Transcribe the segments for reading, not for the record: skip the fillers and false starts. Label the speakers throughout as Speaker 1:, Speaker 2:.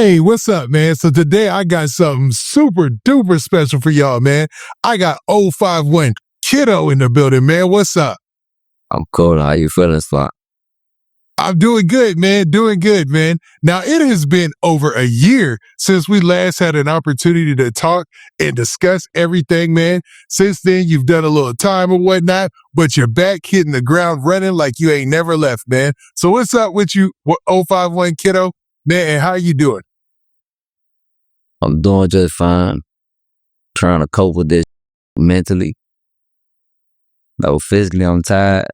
Speaker 1: Hey, what's up, man? So today I got something super duper special for y'all, man. I got 051 Kiddo in the building, man. What's up?
Speaker 2: I'm cool. How you feeling, Spot?
Speaker 1: I'm doing good, man. Doing good, man. Now, it has been over a year since we last had an opportunity to talk and discuss everything, man. Since then, you've done a little time or whatnot, but you're back hitting the ground running like you ain't never left, man. So what's up with you, 051 Kiddo? Man, and how you doing?
Speaker 2: I'm doing just fine. Trying to cope with this mentally. Though physically, I'm tired.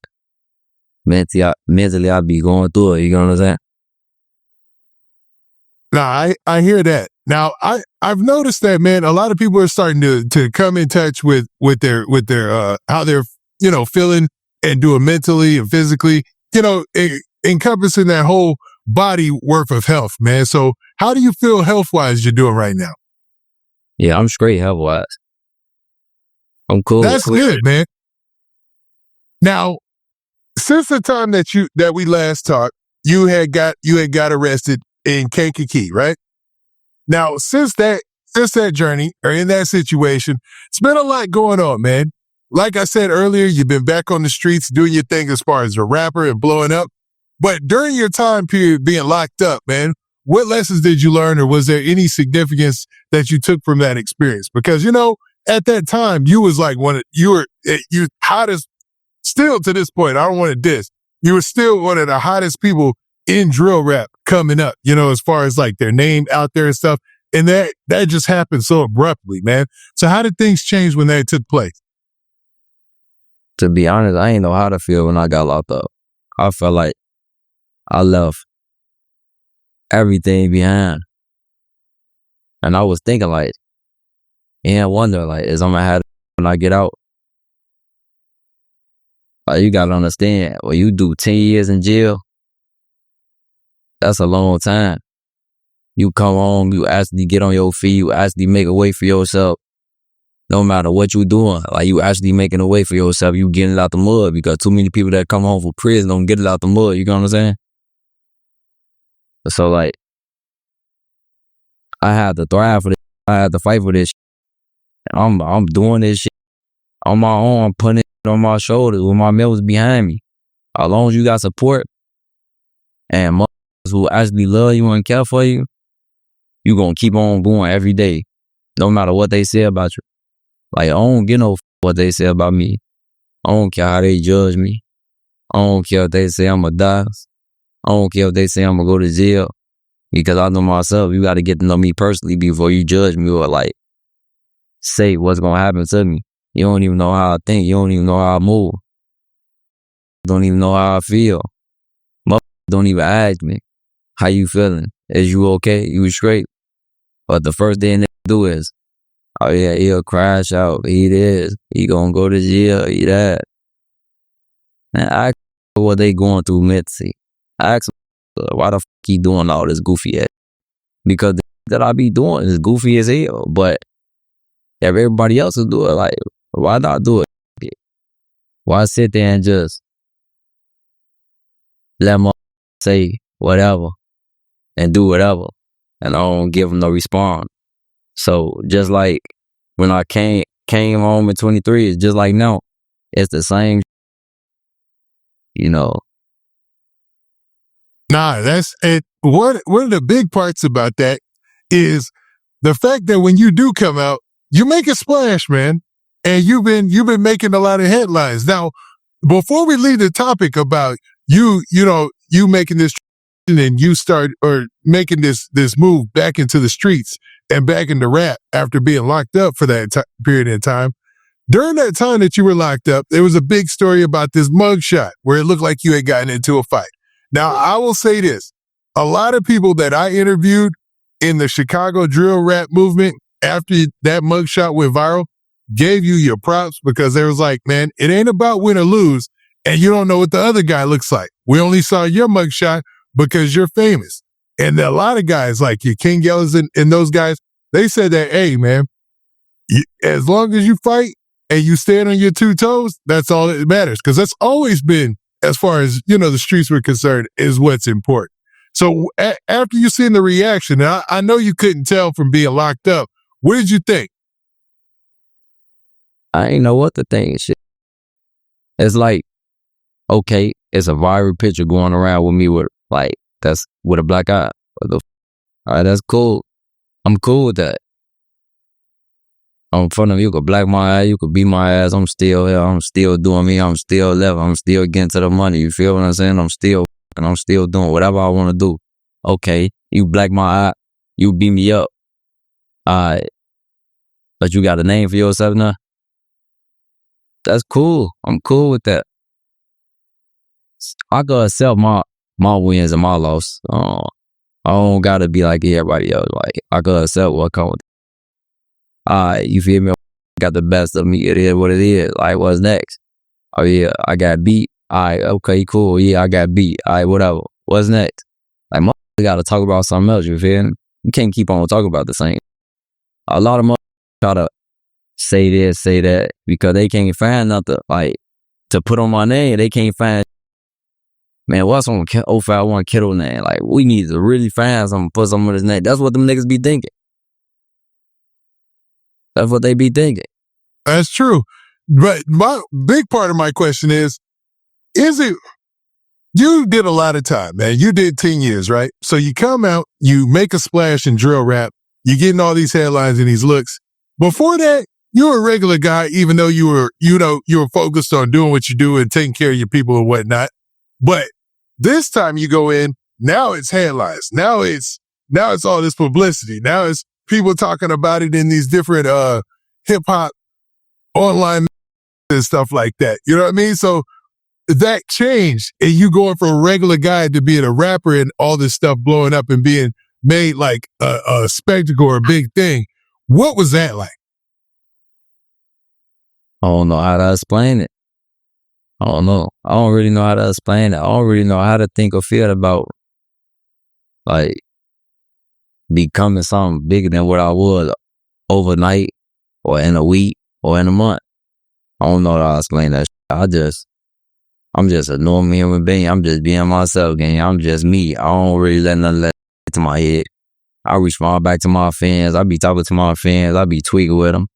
Speaker 2: Mentally, I be going through it. You know what I'm saying?
Speaker 1: Nah, I hear that. Now, I've noticed that, man. A lot of people are starting to come in touch with their how they're feeling and doing mentally and physically. Encompassing that whole body worth of health, man. So, how do you feel health wise? You're doing right now?
Speaker 2: Yeah, I'm straight health wise. I'm cool.
Speaker 1: That's good, man. Now, since the time that we last talked, you had got arrested in Kankakee, right? Now, since that journey or in that situation, it's been a lot going on, man. Like I said earlier, you've been back on the streets doing your thing as far as a rapper and blowing up. But during your time period being locked up, man, what lessons did you learn, or was there any significance that you took from that experience? Because, at that time, you was like you hottest. Still to this point, I don't want to diss. You were still one of the hottest people in drill rap coming up, as far as like their name out there and stuff. And that just happened so abruptly, man. So how did things change when that took place?
Speaker 2: To be honest, I ain't know how to feel when I got locked up. I felt like I left everything behind. And I was thinking like, I wonder like, is I'm gonna have it when I get out? Like, you gotta understand, when you do 10 years in jail, that's a long time. You come home, you actually get on your feet, you actually make a way for yourself. No matter what you doing, like you actually making a way for yourself, you getting it out the mud, because too many people that come home from prison don't get it out the mud, you know what I'm saying? So like, I had to thrive for this. I had to fight for this shit. I'm doing this shit on my own, putting it on my shoulders with my members behind me. As long as you got support and motherfuckers who actually love you and care for you, you gonna keep on going every day, no matter what they say about you. Like, I don't give no what they say about me. I don't care how they judge me. I don't care if they say I'm a die. I don't care if they say I'm gonna go to jail. Because I know myself, you gotta get to know me personally before you judge me or like say what's gonna happen to me. You don't even know how I think. You don't even know how I move. Don't even know how I feel. Motherfuckers don't even ask me, how you feeling? Is you okay? You straight? But the first thing they do is, oh yeah, he'll crash out. He this. He gonna go to jail. He that. Man, I ask what they going through mentally. I ask why the fuck he doing all this goofy ass? Because the that I be doing is goofy as hell. But if everybody else will do it, like, why not do it? Why sit there and just let my say whatever and do whatever, and I don't give them no response? So just like when I came home at 23, it's just like now, it's the same.
Speaker 1: Nah, that's it. One of the big parts about that is the fact that when you do come out, you make a splash, man. And you've been making a lot of headlines. Now, before we leave the topic about you making this and you start or making this move back into the streets and back into rap after being locked up for that period of time, during that time that you were locked up, there was a big story about this mugshot where it looked like you had gotten into a fight. Now, I will say this. A lot of people that I interviewed in the Chicago drill rap movement after that mugshot went viral gave you your props, because they was like, man, it ain't about win or lose, and you don't know what the other guy looks like. We only saw your mugshot because you're famous. And a lot of guys like your King Yellows and those guys, they said that, hey, man, as long as you fight and you stand on your two toes, that's all that matters. Because that's always been, as far as, the streets were concerned, is what's important. So after you seen the reaction, and I know you couldn't tell from being locked up, what did you think?
Speaker 2: I ain't know what to think. Shit. It's like, okay, it's a viral picture going around with me with that's with a black eye. All right, that's cool. I'm cool with that. I'm in front of you, could black my eye, you could beat my ass. I'm still here. I'm still doing me. I'm still living. I'm still getting to the money. You feel what I'm saying? I'm still doing whatever I want to do. Okay, you black my eye, you beat me up. Alright, but you got a name for yourself now? That's cool. I'm cool with that. I gotta accept my wins and my loss. I don't gotta be like everybody else. Like, I gotta accept what comes. Alright, you feel me? Got the best of me. It is what it is. Like, what's next? Oh yeah, I got beat. Alright, okay, cool. Yeah, I got beat. Alright, whatever. What's next? Like, motherfuckers gotta talk about something else. You feel me? You can't keep on talking about the same. A lot of motherfuckers try to say this, say that, because they can't find nothing like to put on my name. They can't find. Man, what's on 051 Kiddo name? Like, we need to really find something, put something on his name. That's what them niggas be thinking. That's what they be thinking.
Speaker 1: That's true. But my big part of my question is it, you did a lot of time, man. You did 10 years, right? So you come out, you make a splash in drill rap, you're getting all these headlines and these looks. Before that, you were a regular guy, even though you were focused on doing what you do and taking care of your people and whatnot. But this time you go in, now it's headlines. Now it's all this publicity. Now it's people talking about it in these different hip hop online and stuff like that. You know what I mean? So that changed, and you going from a regular guy to being a rapper and all this stuff blowing up and being made like a spectacle or a big thing. What was that like?
Speaker 2: I don't know how to explain it. I don't know. I don't really know how to explain it. I don't really know how to think or feel about like becoming something bigger than what I was overnight or in a week or in a month. I don't know how to explain that shit. I'm just a normal human being. I'm just being myself, gang. I'm just me. I don't really let nothing get to my head. I respond back to my fans. I be talking to my fans. I be tweaking with them.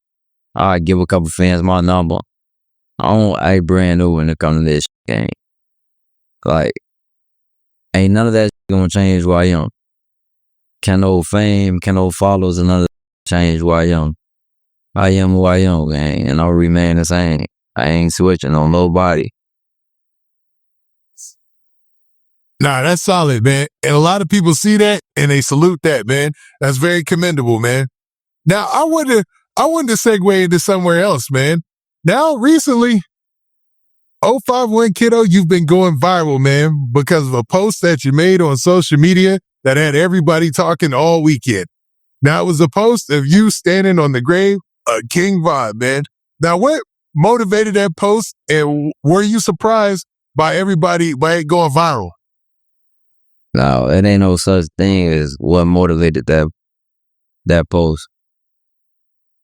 Speaker 2: I give a couple fans my number. I don't act brand new when it comes to this game. Like, ain't none of that gonna change who I am. Can no fame, can no followers, and none of that change who I am. I am who I am, gang, and I'll remain the same. I ain't switching on nobody.
Speaker 1: Nah, that's solid, man. And a lot of people see that and they salute that, man. That's very commendable, man. Now, I wanted to segue into somewhere else, man. Now, recently, 051 Kiddo, you've been going viral, man, because of a post that you made on social media that had everybody talking all weekend. Now, it was a post of you standing on the grave of King Von, man. Now, what motivated that post, and were you surprised by it going viral?
Speaker 2: No, it ain't no such thing as what motivated that post.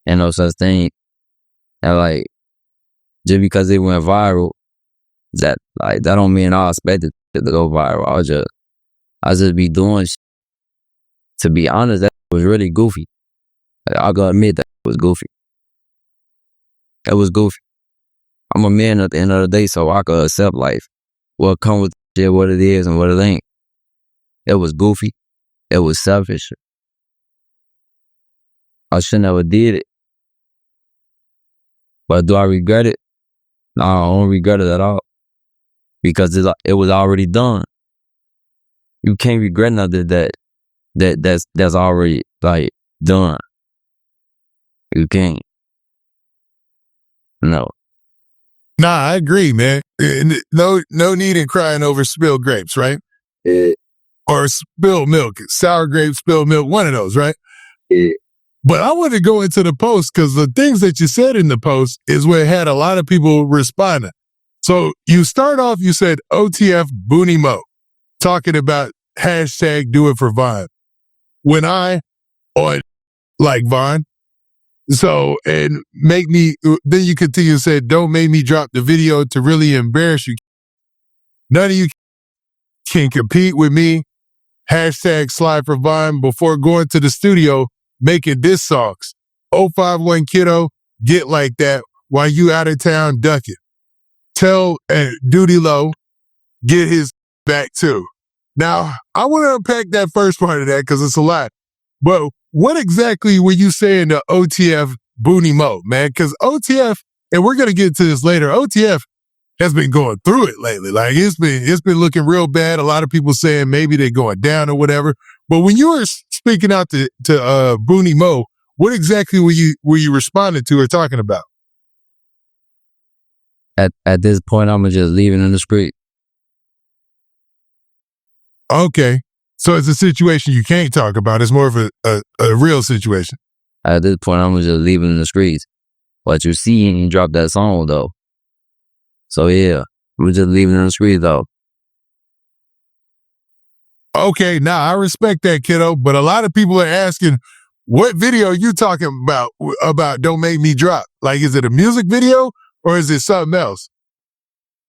Speaker 2: Ain't no such thing. And like, just because it went viral, that don't mean I expected it to go viral. I just be doing shit. To be honest, that was really goofy. I gotta admit that was goofy. It was goofy. I'm a man at the end of the day, so I could accept life. What comes with shit, what it is and what it ain't. It was goofy. It was selfish. I should never did it. But do I regret it? No, I don't regret it at all. Because it was already done. You can't regret nothing that's already like done. You can't. No.
Speaker 1: Nah, I agree, man. No need in crying over spilled grapes, right?
Speaker 2: Yeah.
Speaker 1: Or spilled milk, sour grapes, spilled milk, one of those, right?
Speaker 2: Yeah.
Speaker 1: But I want to go into the post because the things that you said in the post is what had a lot of people responding. So you start off, you said OTF Booney Mo, talking about hashtag do it for Von. When I on like Von. So, and then you continue to say, don't make me drop the video to really embarrass you. None of you can compete with me. hashtag slide for Vine before going to the studio making diss songs. 051 Kiddo, get like that while you out of town ducking. Tell Doodie Lo, get his back too. Now, I want to unpack that first part of that because it's a lot. But what exactly were you saying to OTF Booney Mo, man? Because OTF, and we're going to get to this later, OTF has been going through it lately. Like it's been looking real bad. A lot of people saying maybe they're going down or whatever. But when you were speaking out to Booney Mo, what exactly were you responding to or talking about?
Speaker 2: At this point, I'm just leaving in the street.
Speaker 1: Okay. So it's a situation you can't talk about. It's more of a real situation.
Speaker 2: At this point, I'm just leaving in the streets. But you see, he dropped that song, though. So, yeah, we're just leaving in the streets, though.
Speaker 1: Okay, now I respect that, Kiddo, but a lot of people are asking, what video are you talking about Don't Make Me Drop? Like, is it a music video or is it something else?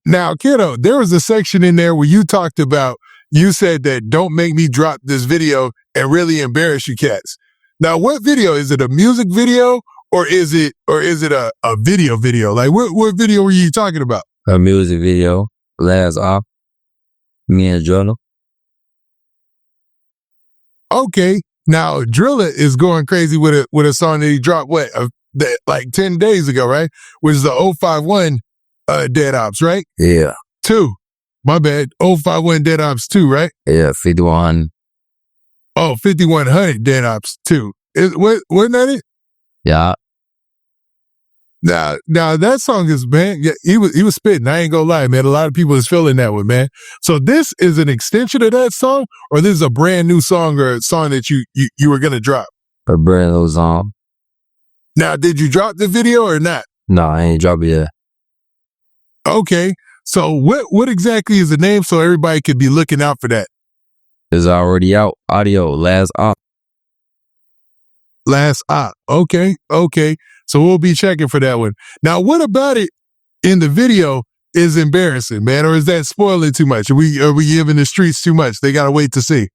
Speaker 1: Now, Kiddo, there was a section in there where you talked about, you said that Don't Make Me Drop this video and really embarrass you cats. Now, what video? Is it a music video or is it a video? Like, what video were you talking about?
Speaker 2: A music video, last off, me and Driller.
Speaker 1: Okay, now Driller is going crazy with a song that he dropped, like 10 days ago, right? Which is the 051 Dead Ops, right?
Speaker 2: Yeah.
Speaker 1: 2. My bad. 051 Dead Ops 2, right?
Speaker 2: Yeah, 51.
Speaker 1: Oh, 5100 Dead Ops 2. Wasn't that it?
Speaker 2: Yeah.
Speaker 1: Now that song is, man, yeah, he was spitting. I ain't gonna lie, man. A lot of people is feeling that one, man. So this is an extension of that song, or this is a brand new song or a song that you were gonna drop?
Speaker 2: A brand new song.
Speaker 1: Now, did you drop the video or not?
Speaker 2: No, I ain't drop it yet.
Speaker 1: Okay. So what exactly is the name so everybody could be looking out for that?
Speaker 2: It's already out. Audio, last op.
Speaker 1: Last op. Okay. So we'll be checking for that one. Now, what about it in the video is embarrassing, man? Or is that spoiling too much? Are we giving the streets too much? They gotta wait to see.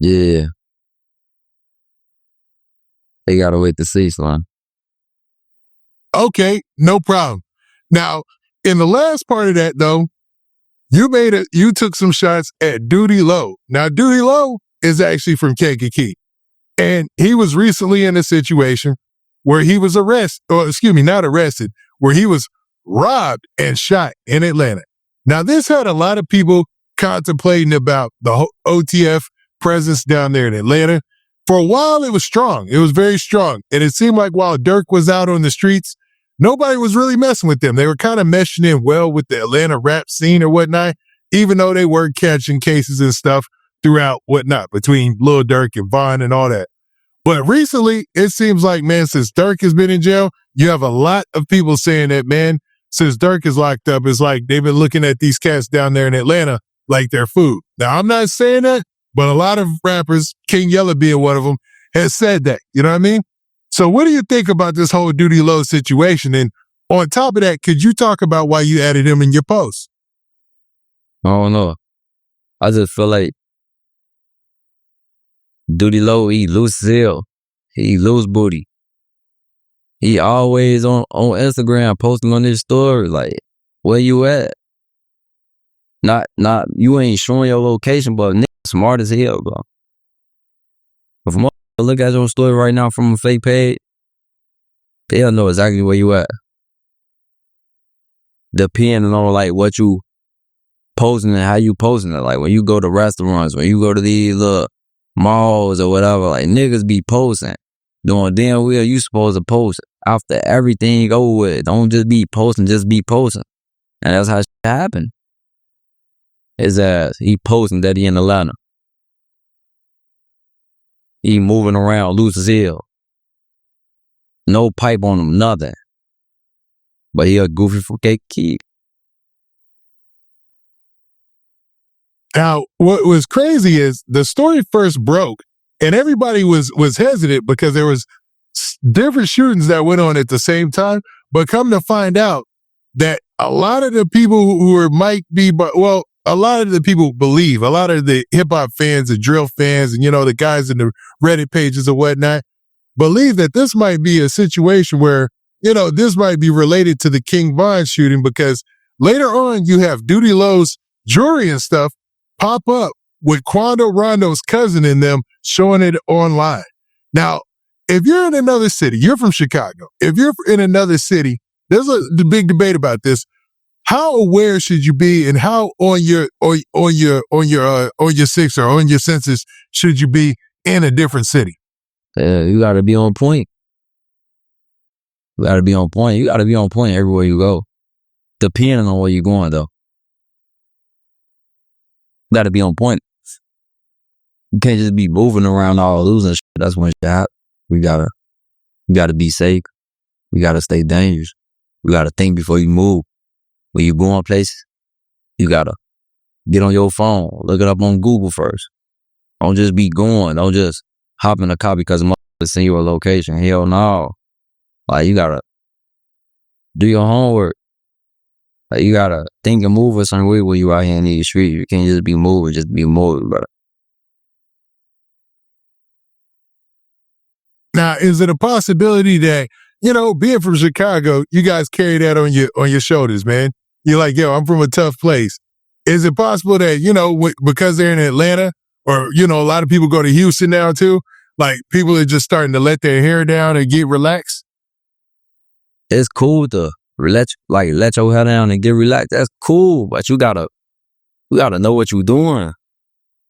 Speaker 2: Yeah. They gotta wait to see, son.
Speaker 1: Okay, no problem. Now, in the last part of that, though, you took some shots at Doodie Lo. Now, Doodie Lo is actually from Kankakee. And he was recently in a situation where he was not arrested, where he was robbed and shot in Atlanta. Now, this had a lot of people contemplating about the OTF presence down there in Atlanta. For a while, it was strong. It was very strong. And it seemed like while Durk was out on the streets, nobody was really messing with them. They were kind of meshing in well with the Atlanta rap scene or whatnot, even though they were catching cases and stuff throughout whatnot between Lil Durk and Vaughn and all that. But recently, it seems like, man, since Durk has been in jail, you have a lot of people saying that, man, since Durk is locked up, it's like they've been looking at these cats down there in Atlanta like they're food. Now, I'm not saying that, but a lot of rappers, King Yella being one of them, has said that. You know what I mean? So what do you think about this whole Doodie Lo situation? And on top of that, could you talk about why you added him in your post?
Speaker 2: I don't know. I just feel like Doodie Lo, he loose as hell. He loose booty. He always on Instagram posting on his story, like, where you at? Not, you ain't showing your location, but nigga smart as hell, bro. If a look at your story right now from a fake page, they'll know exactly where you at. Depending on, like, what you posting and how you posting it. Like, when you go to restaurants, when you go to these malls or whatever, like, niggas be posting. Doing damn well, you supposed to post after everything go with. Don't just be posting, just be posting. And that's how shit happen. His ass, he posting that he in Atlanta. He moving around loose as hell. No pipe on him, nothing. But he a goofy for cake kid.
Speaker 1: Now, what was crazy is the story first broke and everybody was hesitant because there was different shootings that went on at the same time. But come to find out that a lot of the people who might be, well, a lot of the people believe, a lot of the hip hop fans, the drill fans, and the guys in the Reddit pages and whatnot, believe that this might be a situation where, this might be related to the King Von shooting, because later on you have Doodie Lo's jewelry and stuff pop up with Quando Rondo's cousin in them showing it online. Now, if you're in another city, you're from Chicago. If you're in another city, there's a big debate about this. How aware should you be, and how on your six or on your senses should you be in a different city?
Speaker 2: You gotta be on point. You gotta be on point. You gotta be on point everywhere you go. Depending on where you're going, though. You gotta be on point. You can't just be moving around all losing shit. That's when shit happens. We gotta be safe. We gotta stay dangerous. We gotta think before you move. When you go on places, you gotta get on your phone, look it up on Google first. Don't just be going. Don't just hop in a car because a motherfucker send you a location. Hell no. Like, you gotta do your homework. Like, you gotta think and move a certain way when you out here in these streets. You can't just be moving, just be moving, brother.
Speaker 1: Now, is it a possibility that, being from Chicago, you guys carry that on your shoulders, man? You're like, yo, I'm from a tough place. Is it possible that, because they're in Atlanta, or, a lot of people go to Houston now too, like, people are just starting to let their hair down and get relaxed?
Speaker 2: It's cool to let your hair down and get relaxed. That's cool, but you gotta know what you're doing.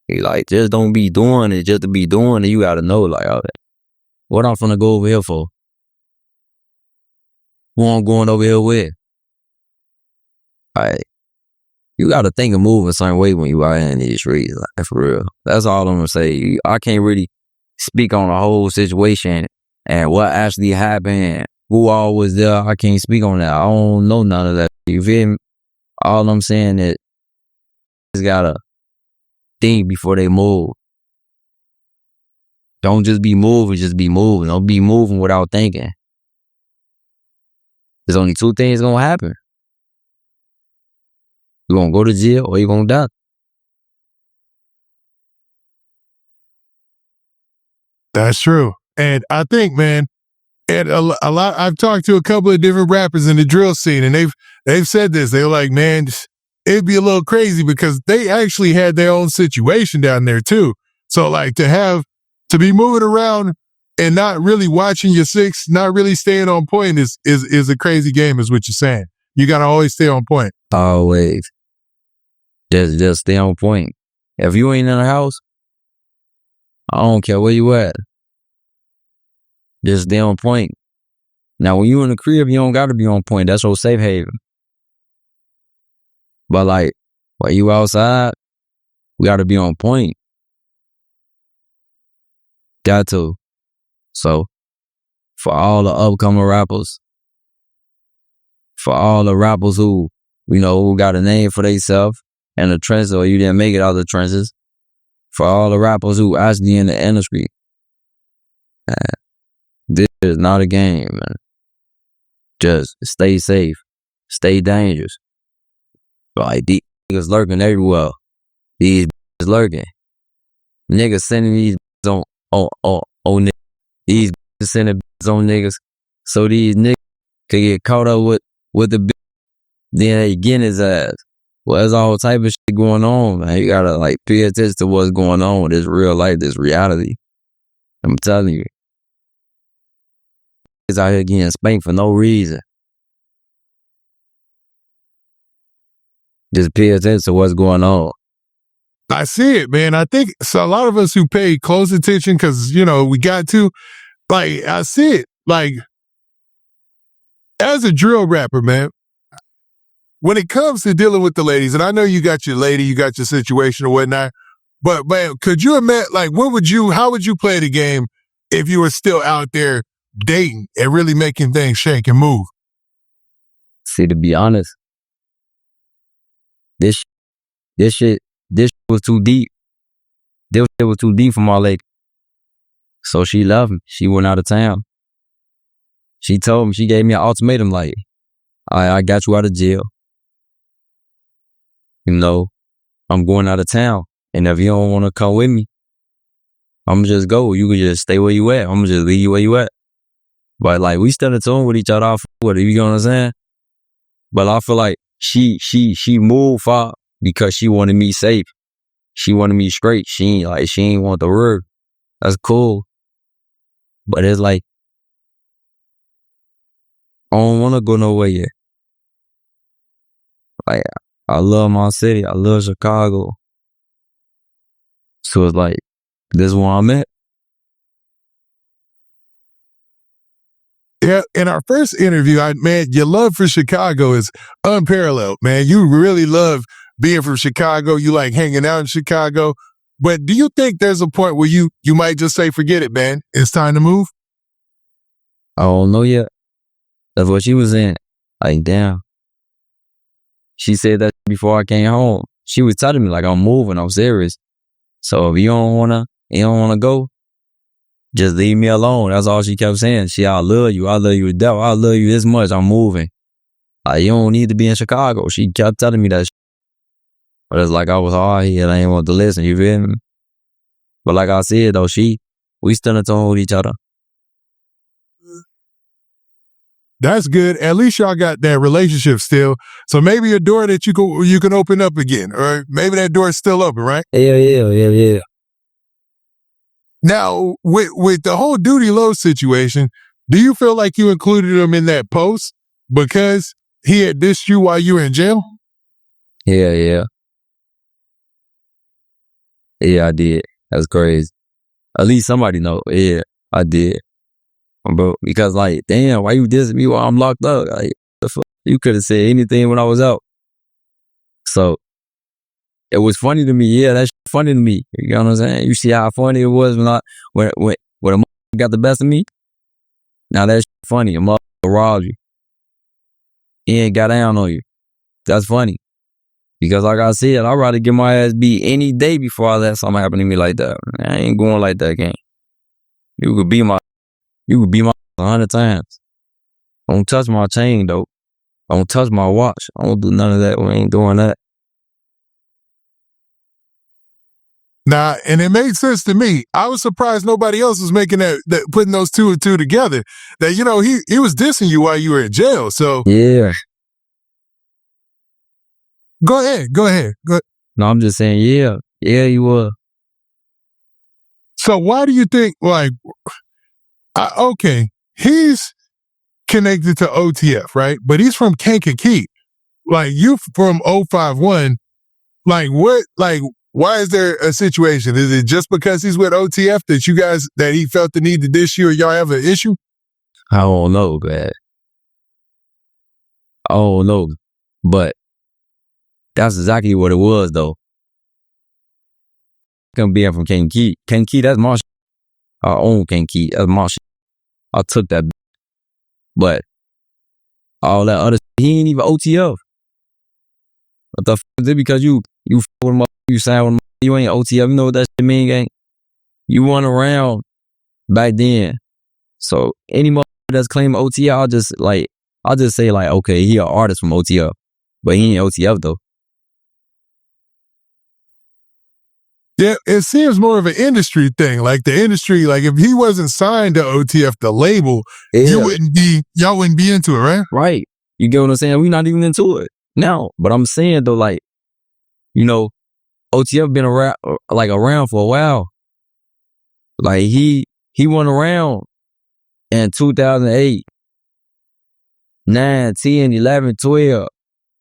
Speaker 2: Like, just don't be doing it just to be doing it. You gotta know, like, what I'm finna go over here for? Who I'm going over here with? Like, you gotta think and move a certain way when you out in these streets, like, for real. That's all I'm gonna say. I can't really speak on the whole situation and what actually happened, who all was there. I can't speak on that. I don't know none of that. You feel me? All I'm saying is, just gotta think before they move. Don't just be moving, just be moving. Don't be moving without thinking. There's only two things gonna happen. You're gonna go to jail or you're gonna die.
Speaker 1: That's true. And I think, man, and a lot, I've talked to a couple of different rappers in the drill scene, and they've said this. They're like, man, it'd be a little crazy because they actually had their own situation down there too. So, like, to be moving around and not really watching your six, not really staying on point is a crazy game, is what you're saying. You gotta always stay on point.
Speaker 2: Always. Just stay on point. If you ain't in the house, I don't care where you at. Just stay on point. Now, when you in the crib, you don't gotta be on point. That's your safe haven. But, like, while you outside, we gotta be on point. Got to. So, for all the upcoming rappers, for all the rappers who got a name for themselves and the trenches, or you didn't make it out of the trenches, for all the rappers who actually in the industry, this is not a game, man. Just stay safe, stay dangerous. Like, these niggas lurking everywhere. These niggas lurking. Niggas sending these on niggas. These sending on niggas, so these niggas could get caught up with the bitch. Then they getting his ass. Well, there's all type of shit going on, man. You gotta, like, pay attention to what's going on. This real life, this reality. I'm telling you. It's out here getting spanked for no reason. Just pay attention to what's going on.
Speaker 1: I see it, man. I think so. A lot of us who pay close attention, because, we got to, like, I see it. Like, as a drill rapper, man, when it comes to dealing with the ladies, and I know you got your lady, you got your situation or whatnot, but, man, could you imagine, like, how would you play the game if you were still out there dating and really making things shake and move?
Speaker 2: See, to be honest, this shit was too deep. This shit was too deep for my lady. So she left me. She went out of town. She told me, she gave me an ultimatum, like, I got you out of jail. I'm going out of town. And if you don't want to come with me, I'm going to just go. You can just stay where you at. I'm going to just leave you where you at. But like, we still in tune with each other. I fuck with it, you know what I'm saying? But I feel like she moved far because she wanted me safe. She wanted me straight. She ain't want the word. That's cool. But it's like, I don't want to go nowhere yet. Like, I love my city. I love Chicago. So it's like, this is where I'm at.
Speaker 1: Yeah, in our first interview, man, your love for Chicago is unparalleled, man. You really love being from Chicago. You like hanging out in Chicago. But do you think there's a point where you might just say, forget it, man, it's time to move?
Speaker 2: I don't know yet. That's what she was in. Like, damn. She said that before I came home. She was telling me, like, I'm moving. I'm serious. So if you don't wanna go, just leave me alone. That's all she kept saying. I love you. I love you to death. I love you this much. I'm moving. Like, you don't need to be in Chicago. She kept telling me that shit. But it's like I was hard here. I ain't want to listen. You feel me? But like I said, though, we still in tune with each other.
Speaker 1: That's good. At least y'all got that relationship still. So maybe a door that you can open up again. Or maybe that door is still open, right?
Speaker 2: Yeah.
Speaker 1: Now, with the whole Doodie Lo situation, do you feel like you included him in that post because he had dissed you while you were in jail?
Speaker 2: Yeah, I did. That's crazy. At least somebody know. Yeah, I did. Bro, because like, damn, why you dissing me while I'm locked up? Like, the fuck? You could have said anything when I was out. So, it was funny to me. Yeah, that's funny to me. You know what I'm saying? You see how funny it was when a motherfucker got the best of me? Now that's funny. A motherfucker robbed you. He ain't got down on you. That's funny. Because like I said, I'd rather get my ass beat any day before I let something happen to me like that. I ain't going like that, gang. You could beat my 100 times. Don't touch my chain, though. Don't touch my watch. I don't do none of that. We ain't doing that.
Speaker 1: Nah, and it made sense to me. I was surprised nobody else was making that putting those two and two together. That, you know, he was dissing you while you were in jail. So
Speaker 2: Yeah.
Speaker 1: Go ahead.
Speaker 2: No, I'm just saying, yeah. Yeah, you were.
Speaker 1: So why do you think, like, okay, he's connected to OTF, right? But he's from Kankakee. Like, you from 051, like, what, like, why is there a situation? Is it just because he's with OTF that he felt the need to dish you, or y'all have an issue?
Speaker 2: I don't know, man. I don't know. But that's exactly what it was, though. I'm being from Kankakee. Kankakee, that's my shit. I own Kankakee. That's my shit. I took that. But all that other shit, he ain't even OTF. What the f*** is it? Because you f*** with him, you sign with him, you ain't OTF. You know what that shit mean, gang? You run around back then. So any motherfucker that's claiming OTF, I'll just say, like, okay, he an artist from OTF. But he ain't OTF, though.
Speaker 1: Yeah, it seems more of an industry thing. Like, the industry, like, if he wasn't signed to OTF, the label, y'all wouldn't be into it, right?
Speaker 2: Right. You get what I'm saying? We not even into it now. But I'm saying, though, like, you know, OTF been around for a while. Like, he went around in 2008, 9, 10, 11, 12,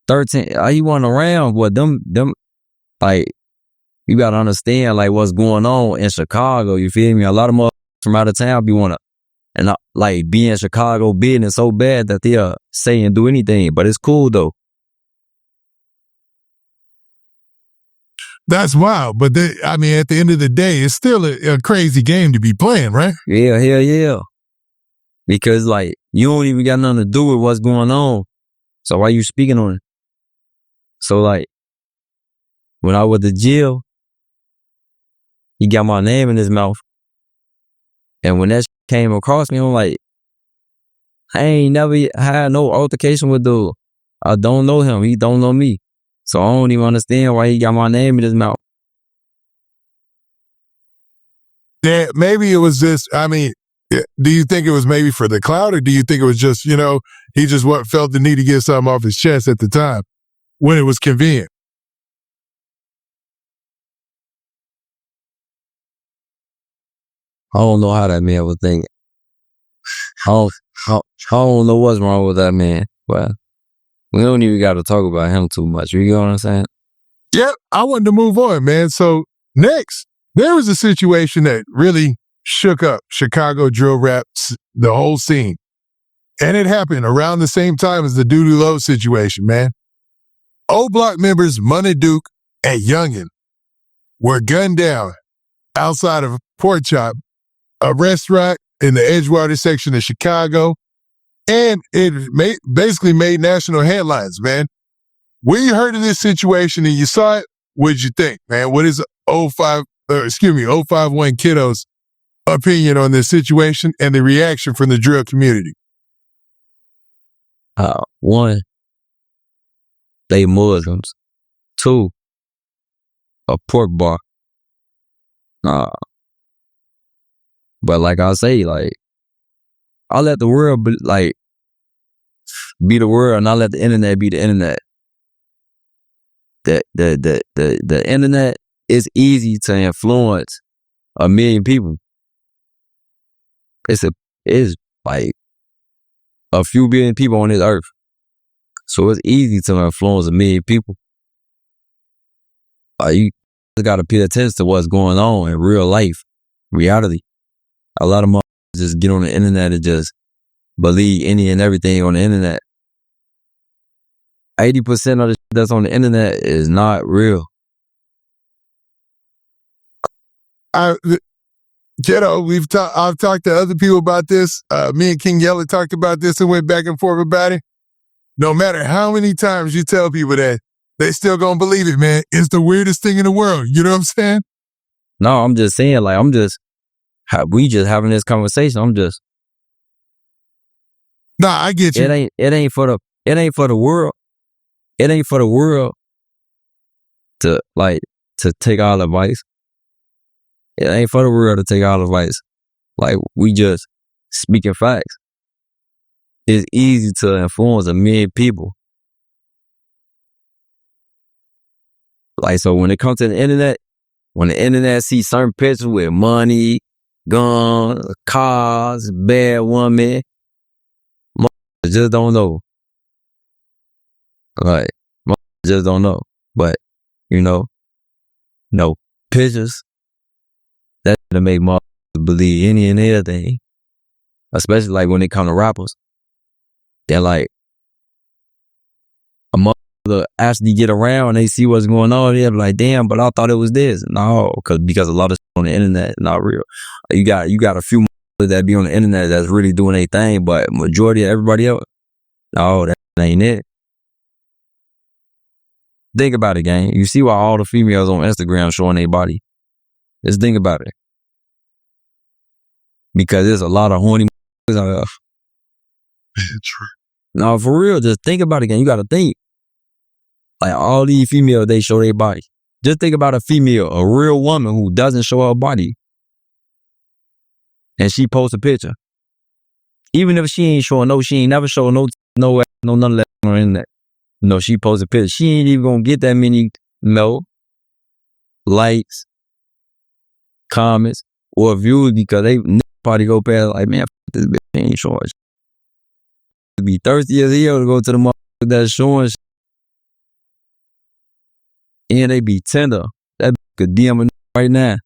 Speaker 2: 13. He went around, but them, like, you gotta understand, like, what's going on in Chicago. You feel me? A lot of motherfuckers from out of town be in Chicago business so bad that they'll say and do anything. But it's cool, though.
Speaker 1: That's wild. But at the end of the day, it's still a crazy game to be playing, right?
Speaker 2: Yeah, hell yeah. Because, like, you don't even got nothing to do with what's going on. So why you speaking on it? So, like, when I was at jail, he got my name in his mouth. And when that came across me, I'm like, I ain't never had no altercation with dude. I don't know him. He don't know me. So I don't even understand why he got my name in his mouth.
Speaker 1: Yeah, maybe it was just, I mean, do you think it was maybe for the clout, or do you think it was just, you know, he just felt the need to get something off his chest at the time when it was convenient?
Speaker 2: I don't know how that man was thinking. I don't know what's wrong with that man, but we don't even got to talk about him too much. You know what I'm saying?
Speaker 1: Yep, I wanted to move on, man. So next, there was a situation that really shook up Chicago drill rap, the whole scene. And it happened around the same time as the Doodie Lo situation, man. O Block members Munna Duke and Younggin were gunned down outside of Pork Chop, a restaurant in the Edgewater section of Chicago. And it basically made national headlines, man. When you heard of this situation and you saw it, what'd you think, man? What is 051 Kiddo's opinion on this situation and the reaction from the drill community?
Speaker 2: One, they Muslims. Two, a pork bar. But like I say, like, I let the world be the world, and I let the internet be the internet. The internet is easy to influence a million people. It's like a few billion people on this earth. So it's easy to influence a million people. You just gotta pay attention to what's going on in real life, reality. A lot of motherfuckers just get on the internet and just believe any and everything on the internet. 80% of the shit that's on the internet is not real.
Speaker 1: Kiddo, I've talked to other people about this. Me and King Yella talked about this and went back and forth about it. No matter how many times you tell people that, they still gonna believe it, man. It's the weirdest thing in the world. You know what I'm saying?
Speaker 2: No, I'm just saying, like, we just having this conversation.
Speaker 1: Nah, I get you.
Speaker 2: It ain't for the world. It ain't for the world to take all advice. It ain't for the world to take all advice. Like, we just speaking facts. It's easy to influence a million people. Like, so when it comes to the internet, when the internet sees certain pictures with money, guns, cars, bad women, just don't know. Like, just don't know. But, no pictures, that to make motherfuckers believe any and everything. Especially like when it comes to rappers. They're like, a motherfucker actually get around and they see what's going on. They're like, damn, but I thought it was this. No, because a lot of shit on the internet is not real. You got a few motherfuckers that be on the internet that's really doing their thing, but majority of everybody else, no, that ain't it. Think about it, gang. You see why all the females on Instagram showing their body. Just think about it. Because there's a lot of horny motherfuckers out there.
Speaker 1: True.
Speaker 2: No, for real, just think about it again. You gotta think. Like, all these females, they show their body. Just think about a female, a real woman who doesn't show her body. And she posts a picture. Even if she ain't showing she ain't never showing no none of that on the internet. She posts a picture. She ain't even gonna get that many likes, comments, or views because they probably go past like, man, this bitch ain't showing shit. Be thirsty as hell to go to the motherfucker that's showing shit. And they be tender. That could DM a right now.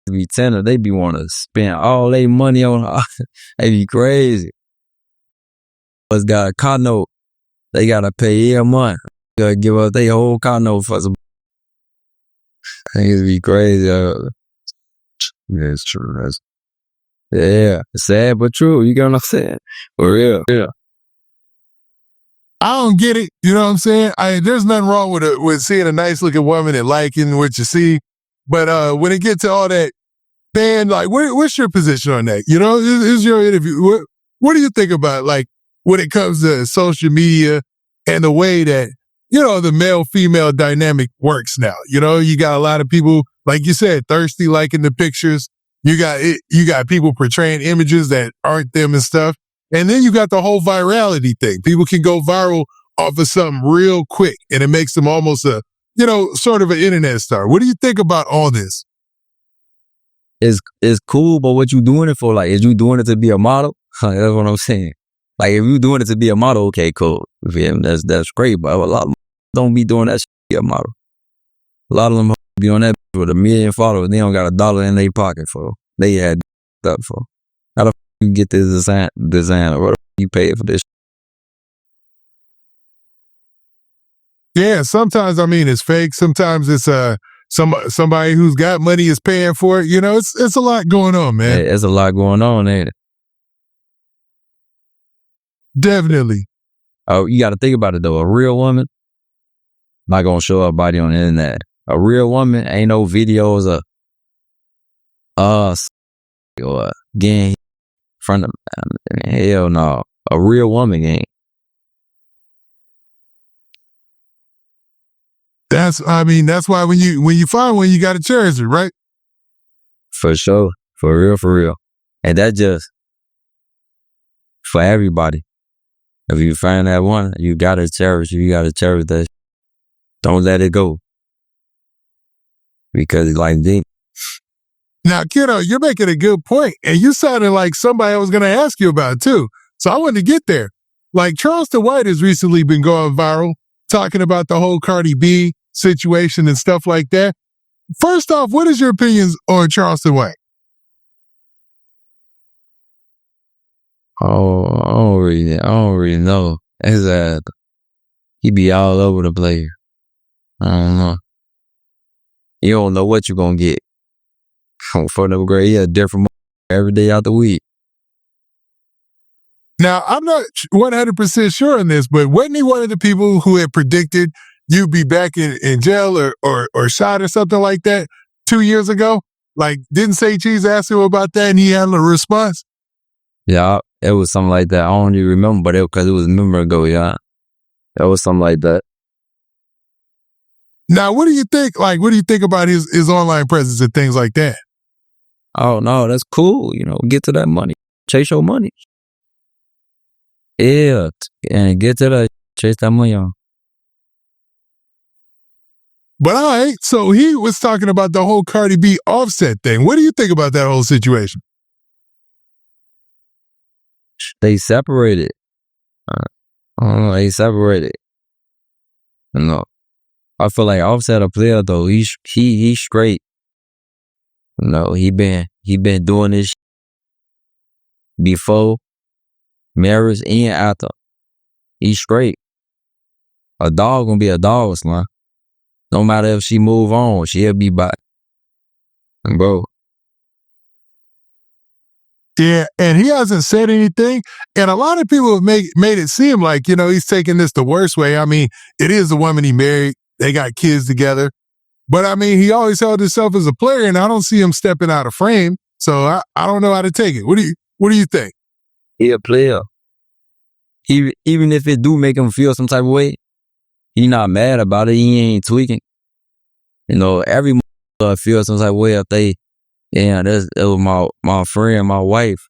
Speaker 2: They be tender. They be want to spend all their money on her. They be crazy. But got a car note. They gotta pay every month. Gotta give up their whole car note for some. Niggas be crazy. Yeah, it's true. Yeah, it's sad but true. You get what I'm saying? For real. Yeah.
Speaker 1: I don't get it. You know what I'm saying? There's nothing wrong with seeing a nice looking woman and liking what you see. But when it gets to all that, man, like, what's your position on that? Is your interview. What do you think about, like, when it comes to social media and the way that the male-female dynamic works now. You got a lot of people, like you said, thirsty liking the pictures. You got people portraying images that aren't them and stuff. And then you got the whole virality thing. People can go viral off of something real quick, and it makes them almost a, sort of an internet star. What do you think about all this?
Speaker 2: It's cool, but what you doing it for? Like, is you doing it to be a model? That's what I'm saying. Like, if you doing it to be a model, okay, cool. That's great, but a lot of them don't be doing that shit to be a model. A lot of them be on that with 1 million followers. They don't got $1 in their pocket for. They had up for. How the f you get this design or what you pay for this?
Speaker 1: Yeah, sometimes it's fake. Sometimes it's somebody who's got money is paying for it. It's a lot going on, man.
Speaker 2: Yeah, it's a lot going on, ain't it?
Speaker 1: Definitely.
Speaker 2: Oh, you got to think about it though. A real woman not gonna show her body on the internet. A real woman ain't no videos of us or getting front of. Hell no. A real woman ain't.
Speaker 1: That's why when you find one, you got to cherish it, right?
Speaker 2: For sure. For real. And that just for everybody. If you find that one, you got to cherish it. You got to cherish that. Don't let it go. Because it's like deep.
Speaker 1: Now, Kiddo, you're making a good point, and you sounded like somebody I was going to ask you about too. So I wanted to get there. Like Charleston White has recently been going viral, talking about the whole Cardi B situation and stuff like that. First off, what is your opinions on Charleston White?
Speaker 2: Oh, I don't really know. He be all over the place. I don't know. You don't know what you're gonna get. For the grade, he a different every day out the week.
Speaker 1: Now, I'm not 100% sure on this, but wasn't he one of the people who had predicted you'd be back in jail or shot or something like that 2 years ago? Like, didn't Say Cheese ask him about that and he had a response?
Speaker 2: Yeah, it was something like that. I don't even remember, but because it was a memory ago, yeah. It was something like that.
Speaker 1: Now, what do you think? Like, what do you think about his online presence and things like that?
Speaker 2: Oh, no, that's cool. Get to that money. Chase your money. Yeah, and get to that. Chase that money on.
Speaker 1: But all right, so he was talking about the whole Cardi B Offset thing. What do you think about that whole situation?
Speaker 2: They separated. I don't know. They separated. No. I feel like Offset a player though. He's straight. He been doing this before marriage and after. He's straight. A dog gonna be a dog, man. No matter if she move on, she'll be back. Bro.
Speaker 1: Yeah, and he hasn't said anything. And a lot of people have made it seem like, he's taking this the worst way. It is the woman he married. They got kids together. But he always held himself as a player, and I don't see him stepping out of frame. So I don't know how to take it. What do you think?
Speaker 2: He a player. Even if it do make him feel some type of way, he not mad about it. He ain't tweaking. Every feel some type of way if they, it was my friend, my wife,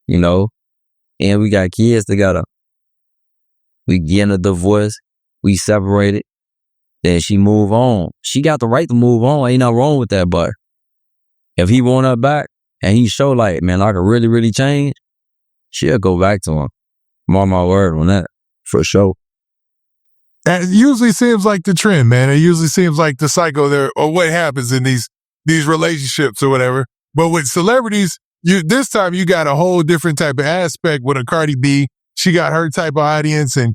Speaker 2: and we got kids together. We get a divorce. We separated. Then she move on. She got the right to move on. Ain't nothing wrong with that, but if he want her back and he show like, man, I can really, really change, she'll go back to him. Mark my word on that, for sure.
Speaker 1: That usually seems like the trend, man. It usually seems like the cycle there, or what happens in these relationships or whatever. But with celebrities, this time you got a whole different type of aspect with a Cardi B. She got her type of audience, and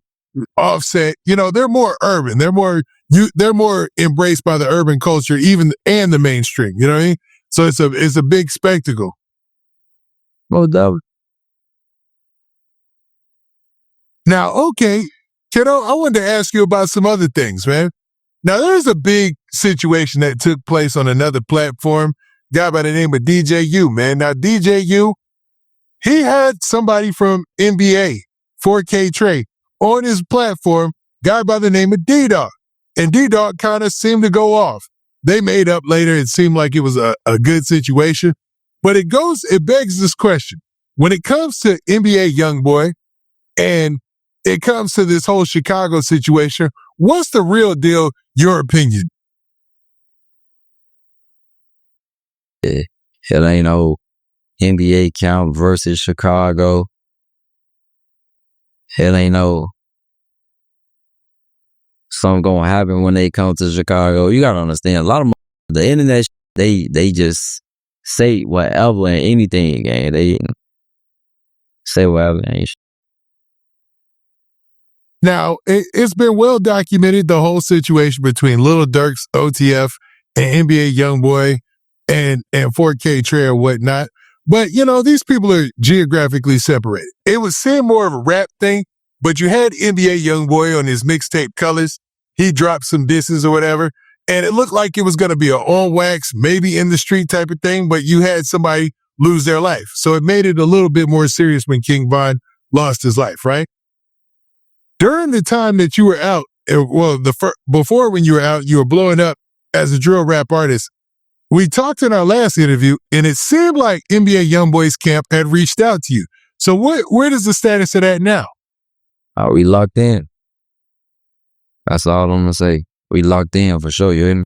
Speaker 1: Offset, they're more urban. They're more embraced by the urban culture, and the mainstream. You know what I mean? So it's a big spectacle.
Speaker 2: Well, that.
Speaker 1: Now, okay, Kiddo, I wanted to ask you about some other things, man. Now, there's a big situation that took place on another platform, guy by the name of DJ You, man. Now, DJ You, he had somebody from NBA, 4K Trey, on his platform guy by the name of D-Dog. And D-Dog kind of seemed to go off. They made up later. It seemed like it was a good situation. But it begs this question. When it comes to NBA YoungBoy and it comes to this whole Chicago situation, what's the real deal, your opinion?
Speaker 2: It ain't no NBA count versus Chicago. It ain't no something gonna happen when they come to Chicago. You gotta understand, a lot of the internet, they just say whatever and anything, and they say whatever and
Speaker 1: Now, it's been well documented, the whole situation between Lil Durk's OTF and NBA YoungBoy and 4K Trey or whatnot. But, these people are geographically separated. It was seemed more of a rap thing, but you had NBA YoungBoy on his mixtape Colors. He dropped some disses or whatever, and it looked like it was going to be an on-wax, maybe in the street type of thing, but you had somebody lose their life. So it made it a little bit more serious when King Von lost his life, right? During the time that you were out, before when you were out, you were blowing up as a drill rap artist. We talked in our last interview, and it seemed like NBA YoungBoy's camp had reached out to you. So where does the status of that now?
Speaker 2: we locked in. That's all I'm gonna say. We locked in for sure, you hear me?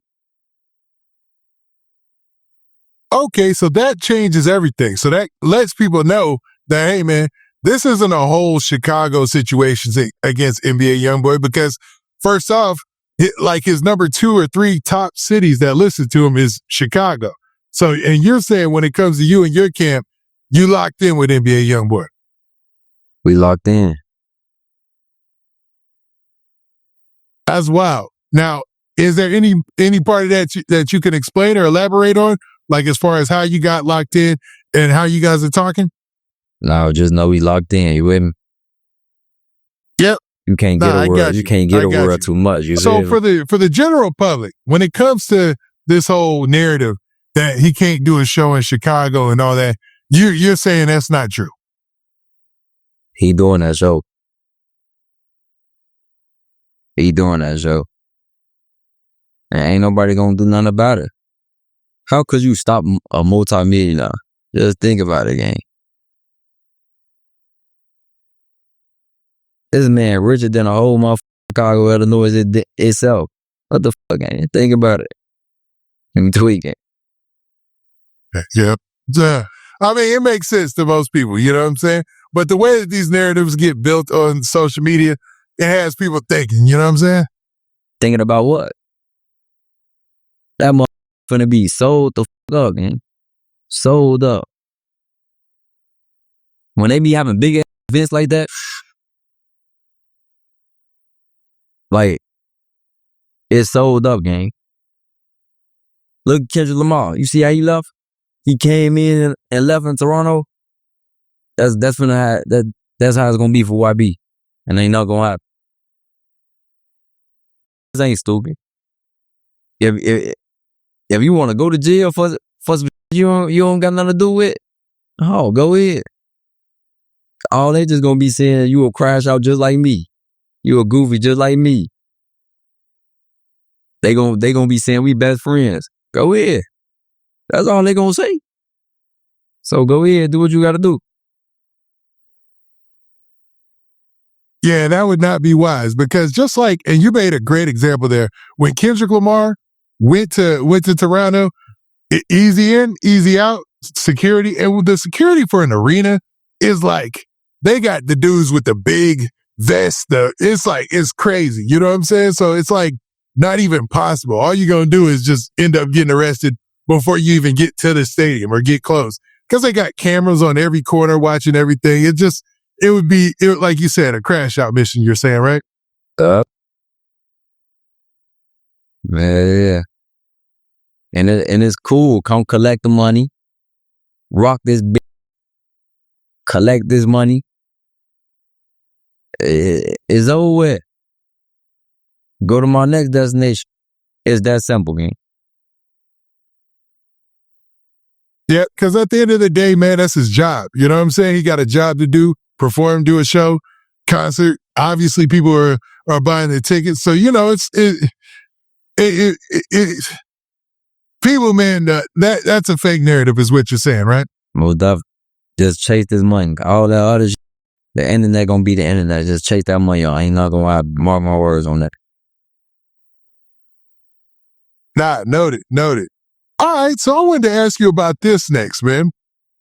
Speaker 1: Okay, so that changes everything. So that lets people know that, hey, man, this isn't a whole Chicago situation against NBA YoungBoy, because first off, his number 2 or 3 top cities that listen to him is Chicago. So, and you're saying when it comes to you and your camp, you locked in with NBA YoungBoy.
Speaker 2: We locked in.
Speaker 1: That's wild. Now, is there any part of that that you can explain or elaborate on? Like as far as how you got locked in and how you guys are talking?
Speaker 2: No, just know we locked in. You with me?
Speaker 1: Yep.
Speaker 2: You can't get a word. You can't get a word too much.
Speaker 1: So for the general public, when it comes to this whole narrative that he can't do a show in Chicago and all that, you're saying that's not true.
Speaker 2: He doing that show. He doing that show. And ain't nobody gonna do nothing about it. How could you stop a multi-millionaire? Just think about it, gang. This man richer than a whole motherfucking Chicago, Illinois itself. What the fuck, gang? Think about it. I'm tweaking.
Speaker 1: Yep. I mean, it makes sense to most people, you know what I'm saying? But the way that these narratives get built on social media, it has people thinking, you know what I'm saying?
Speaker 2: Thinking about what? That motherfucker finna be sold the fuck up, man. Sold up. When they be having big events like that, like, it's sold up, gang. Look at Kendrick Lamar. You see how he left? He came in and left in Toronto. That's how it's gonna be for YB. And ain't not gonna happen. This ain't stupid. If you wanna go to jail for you don't got nothing to do with, oh, go ahead. All they just gonna be saying, you a crash out just like me. You a goofy just like me. They gonna be saying we best friends. Go ahead. That's all they gonna say. So go ahead, do what you gotta do.
Speaker 1: Yeah, that would not be wise, because just like, and you made a great example there, when Kendrick Lamar went to Toronto, easy in, easy out, security, and the security for an arena is like, they got the dudes with the big vest, it's crazy, you know what I'm saying? So it's like not even possible. All you're gonna do is just end up getting arrested before you even get to the stadium or get close, because they got cameras on every corner watching everything. It would be, like you said, a crash out mission, you're saying, right?
Speaker 2: Yeah. And it's cool. Come collect the money. Rock this bitch. Collect this money. It's over with. Go to my next destination. It's that simple, man.
Speaker 1: Yeah, because at the end of the day, man, that's his job. You know what I'm saying? He got a job to do, perform, do a show, concert. Obviously, people are buying the tickets. So, you know, people, man, that's a fake narrative is what you're saying, right?
Speaker 2: Most definitely. Just chase this money. All that other shit, the internet gonna be the internet. Just chase that money. I ain't not gonna mark my words on that.
Speaker 1: Nah, noted. All right, so I wanted to ask you about this next, man.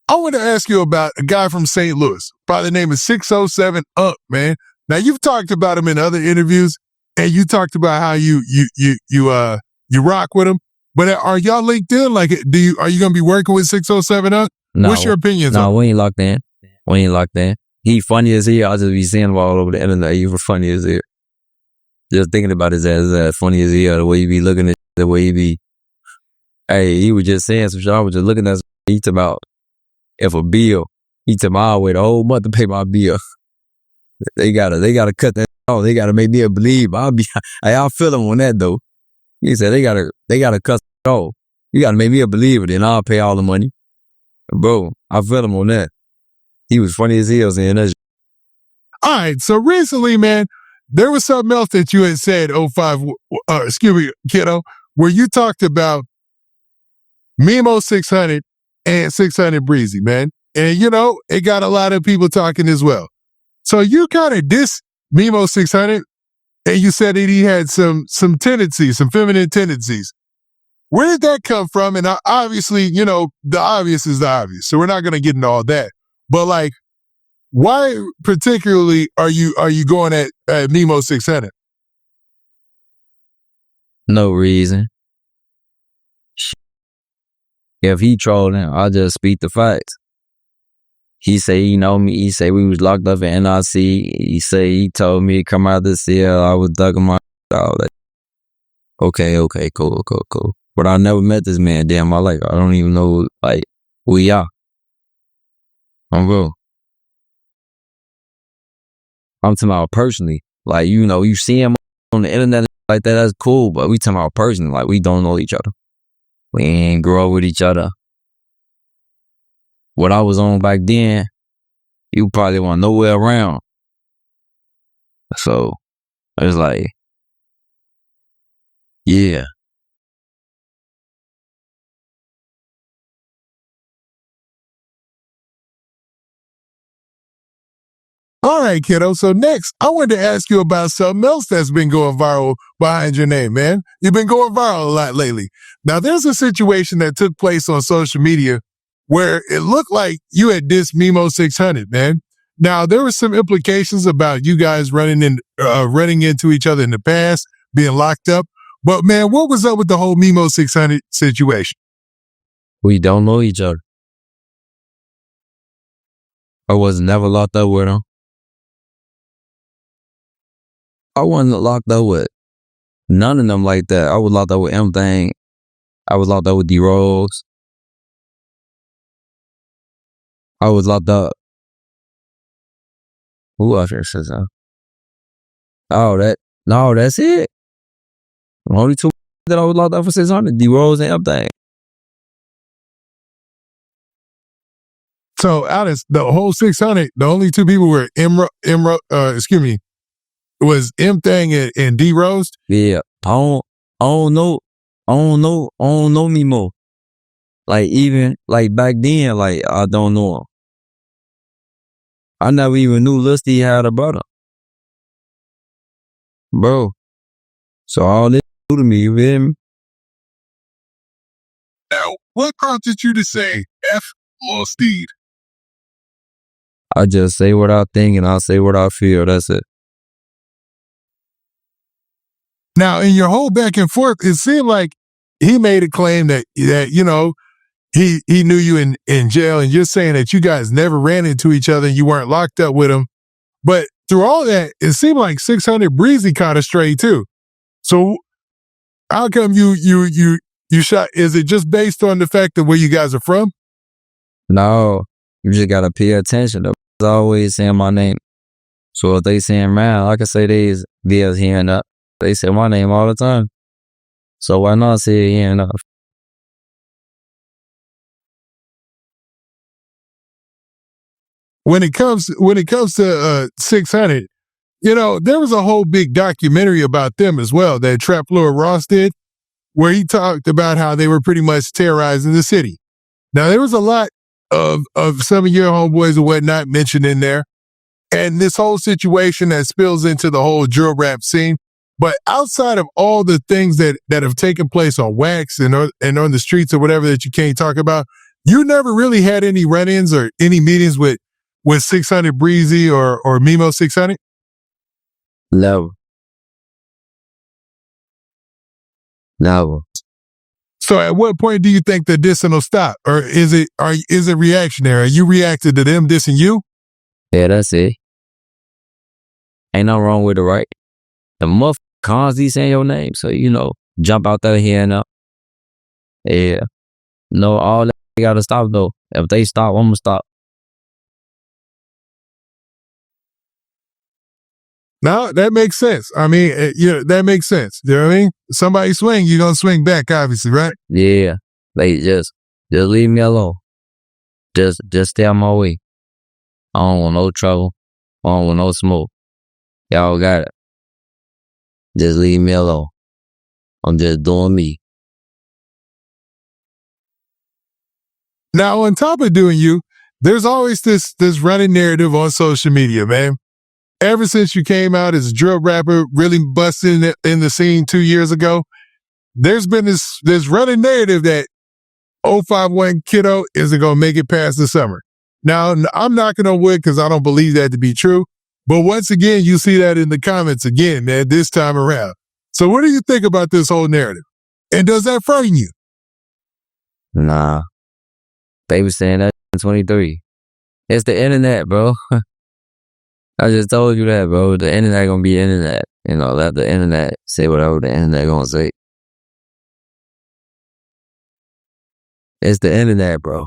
Speaker 1: I want to ask you about a guy from St. Louis by the name of 607 man. Now you've talked about him in other interviews, and you talked about how you rock with him. But are y'all linked in? Like, are you gonna be working with 607
Speaker 2: No,
Speaker 1: What's your opinions
Speaker 2: no,
Speaker 1: on?
Speaker 2: we ain't locked in. He funny as hell. I just be seeing him all over the internet. He was funny as hell. Just thinking about his ass funny as hell. The way he be looking at, the way he be. Hey, he was just saying some shit. I was just looking at. He talking about if a bill. He took my wait the whole month to pay my bill. They gotta cut that off. They gotta make me believe. I'll feel him on that though. He said they gotta cut it off. You gotta make me a believer, then I'll pay all the money. Bro, I feel him on that. He was funny as hell saying that shit.
Speaker 1: All right, so recently, man, there was something else that you had said, Kiddo, where you talked about Memo 600 and 600 Breezy, man. And, you know, it got a lot of people talking as well. So you kind of dissed Memo 600, and you said that he had some tendencies, some feminine tendencies. Where did that come from? And obviously, you know, the obvious is the obvious. So we're not going to get into all that. But, like, why particularly are you going at Memo 600?
Speaker 2: No reason. If he trolling, I'll just speak the facts. He say he know me. He say we was locked up in NRC. He say he told me to come out this cell. I was ducking my all that. Okay, cool. But I never met this man damn my life. I don't even know like who he are. I'm real. I'm talking about personally. Like, you know, you see him on the internet like that, that's cool. But we talking about personally. Like, we don't know each other. We ain't grow up with each other. What I was on back then, you probably weren't nowhere around. So, it's like, yeah.
Speaker 1: All right, Kiddo. So next, I wanted to ask you about something else that's been going viral behind your name, man. You've been going viral a lot lately. Now, there's a situation that took place on social media where it looked like you had dissed Memo 600, man. Now, there were some implications about you guys running into each other in the past, being locked up. But, man, what was up with the whole Memo 600 situation?
Speaker 2: We don't know each other. I was never locked up with him. I wasn't locked up with none of them like that. I was locked up with M-Thing. I was locked up with D-Rose. I was locked up. Who else says that? No, that's it. The only two that I was locked up for 600, D-Rose and M-Thing.
Speaker 1: So out of the whole 600, the only two people were was M-Thing and D-Rose?
Speaker 2: Yeah. I don't know me more. Like, even, like, back then, like, I don't know him. I never even knew Lusty had a brother. Bro. So all this new to me, you feel me?
Speaker 1: Now, what prompted you to say F or Steve?
Speaker 2: I just say what I think and I say what I feel. That's it.
Speaker 1: Now, in your whole back and forth, it seemed like he made a claim that you know, he knew you in jail, and you're saying that you guys never ran into each other and you weren't locked up with him. But through all that, it seemed like 600 Breezy kind of strayed too. So how come you shot? Is it just based on the fact of where you guys are from?
Speaker 2: No, you just gotta pay attention. They're always saying my name. So if they saying man, I can say these videos here and up. They say my name all the time. So why not say it here and up?
Speaker 1: When it comes to 600, there was a whole big documentary about them as well that Trap Floor Ross did, where he talked about how they were pretty much terrorizing the city. Now, there was a lot of some of your homeboys and whatnot mentioned in there, and this whole situation that spills into the whole drill rap scene. But outside of all the things that have taken place on wax and on the streets or whatever that you can't talk about, you never really had any run-ins or any meetings with 600 Breezy or Mimo 600?
Speaker 2: Never. Never.
Speaker 1: So at what point do you think the dissing will stop? Or is it reactionary? You reacted to them dissing you?
Speaker 2: Yeah, that's it. Ain't nothing wrong with it, right? The motherfucker constantly saying your name, so jump out there here and up. Yeah. No, all that gotta stop though. If they stop, I'm gonna stop.
Speaker 1: No, that makes sense. I mean, that makes sense. You know what I mean? Somebody swing, you're gonna swing back, obviously, right?
Speaker 2: Yeah. Like just leave me alone. Just stay on my way. I don't want no trouble. I don't want no smoke. Y'all got it. Just leave me alone. I'm just doing me.
Speaker 1: Now, on top of doing you, there's always this running narrative on social media, man. Ever since you came out as a drill rapper, really busting in the scene 2 years ago, there's been this running narrative that 051 Kiddo isn't going to make it past the summer. Now, I'm knocking on wood because I don't believe that to be true. But once again, you see that in the comments again, man, this time around. So what do you think about this whole narrative? And does that frighten you?
Speaker 2: Nah. They was saying that in 23. It's the internet, bro. I just told you that, bro. The internet gonna be the internet. Let the internet say whatever the internet gonna say. It's the internet, bro.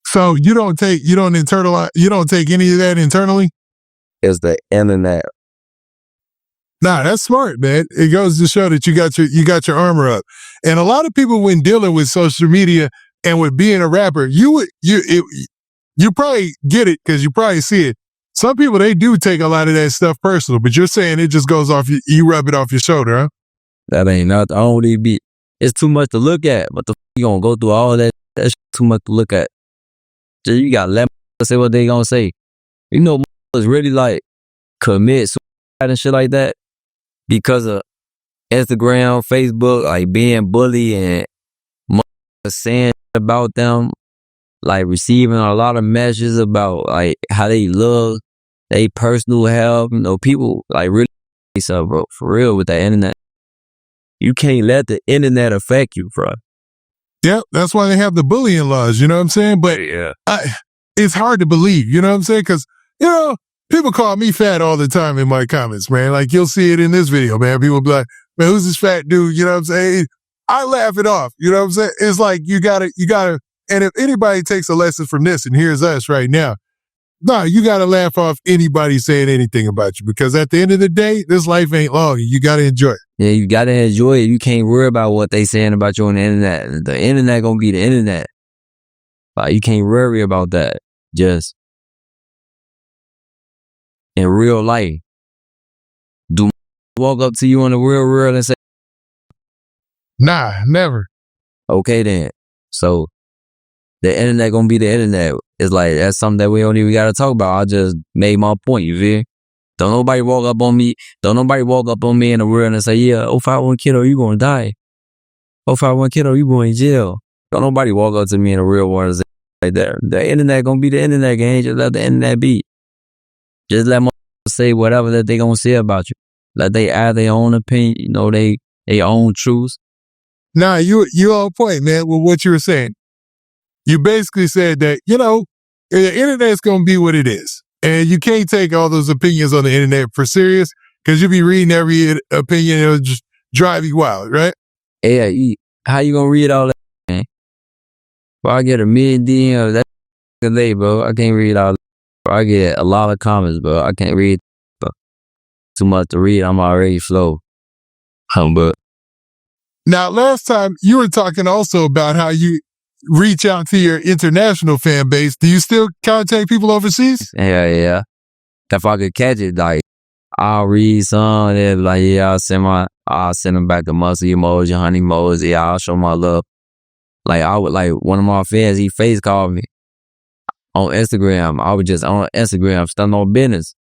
Speaker 1: So you don't take any of that internally?
Speaker 2: It's the internet.
Speaker 1: Nah, that's smart, man. It goes to show that you got your armor up. And a lot of people, when dealing with social media and with being a rapper, you probably get it because you probably see it. Some people, they do take a lot of that stuff personal, but you're saying it just goes off, you rub it off your shoulder, huh?
Speaker 2: That ain't nothing. I don't even be. It's too much to look at. But you gonna go through all that? That's too much to look at. So you gotta let say what they gonna say. It's really like commit suicide and shit like that because of Instagram, Facebook, like being bullied and saying about them, like receiving a lot of messages about like how they look, they personal health. People like really so, bro, for real with the internet. You can't let the internet affect you, bro.
Speaker 1: Yep, that's why they have the bullying laws, you know what I'm saying? But
Speaker 2: yeah,
Speaker 1: it's hard to believe, you know what I'm saying? Because, people call me fat all the time in my comments, man. Like, you'll see it in this video, man. People be like, man, who's this fat dude? You know what I'm saying? I laugh it off, you know what I'm saying? It's like, you gotta, and if anybody takes a lesson from this, and here's us right now, you gotta laugh off anybody saying anything about you, because at the end of the day, this life ain't long, and you gotta enjoy it.
Speaker 2: Yeah, you gotta enjoy it. You can't worry about what they saying about you on the internet. The internet gonna be the internet. Like, you can't worry about that. Just in real life, do walk up to you on the real world and say,
Speaker 1: nah, never.
Speaker 2: Okay then. So the internet gonna be the internet. It's like, that's something that we don't even gotta talk about. I just made my point, you feel? Don't nobody walk up on me in the world and say, yeah, 051 Kiddo, you gonna die. 051 Kiddo, you going to jail. Don't nobody walk up to me in the real world and say like that. The internet gonna be the internet, gang. Just let the internet be. Just let motherfuckers say whatever that they gonna say about you. Let they add their own opinion, they own truths.
Speaker 1: Nah, you on point, man, with what you were saying. You basically said that, the internet's going to be what it is. And you can't take all those opinions on the internet for serious, because you'll be reading every opinion. It'll just drive you wild, right?
Speaker 2: Yeah, how you going to read all that, man? Well, I get a million DMs. That's a day, bro. I can't read all that. I get a lot of comments, bro. I can't read, bro. Too much to read. I'm already slow. But
Speaker 1: now, last time you were talking also about how you reach out to your international fan base. Do you still contact people overseas?
Speaker 2: Yeah. if I could catch it, like, I'll read some, they'll be like, yeah, I'll send them back a musty emoji, honey emoji, yeah, I'll show my love. Like, I would, like, one of my fans, he face called me on Instagram. I was just on Instagram, stunned on business.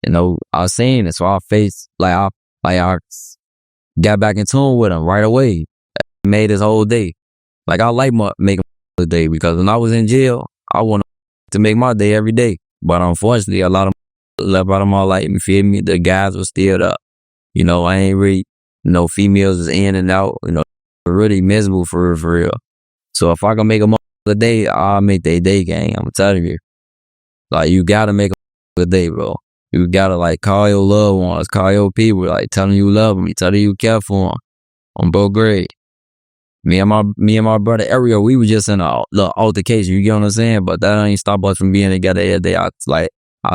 Speaker 2: You know, I seen it, so I got back in tune with him right away. Made his whole day. Like, I like making the day, because when I was in jail, I wanted to make my day every day. But unfortunately, a lot of left out of my life, you feel me? The guys were still up. You know, I ain't really, females is in and out, really miserable for real. So if I can make a day, I'll make their day, gang. I'm telling you. Like, you gotta make a day, bro. You gotta, like, call your loved ones, call your people, like, tell them you love them, tell them you care for them. On both grade. Me and my brother Ariel, we were just in a little altercation, you get what I'm saying? But that ain't stop us from being together every day. I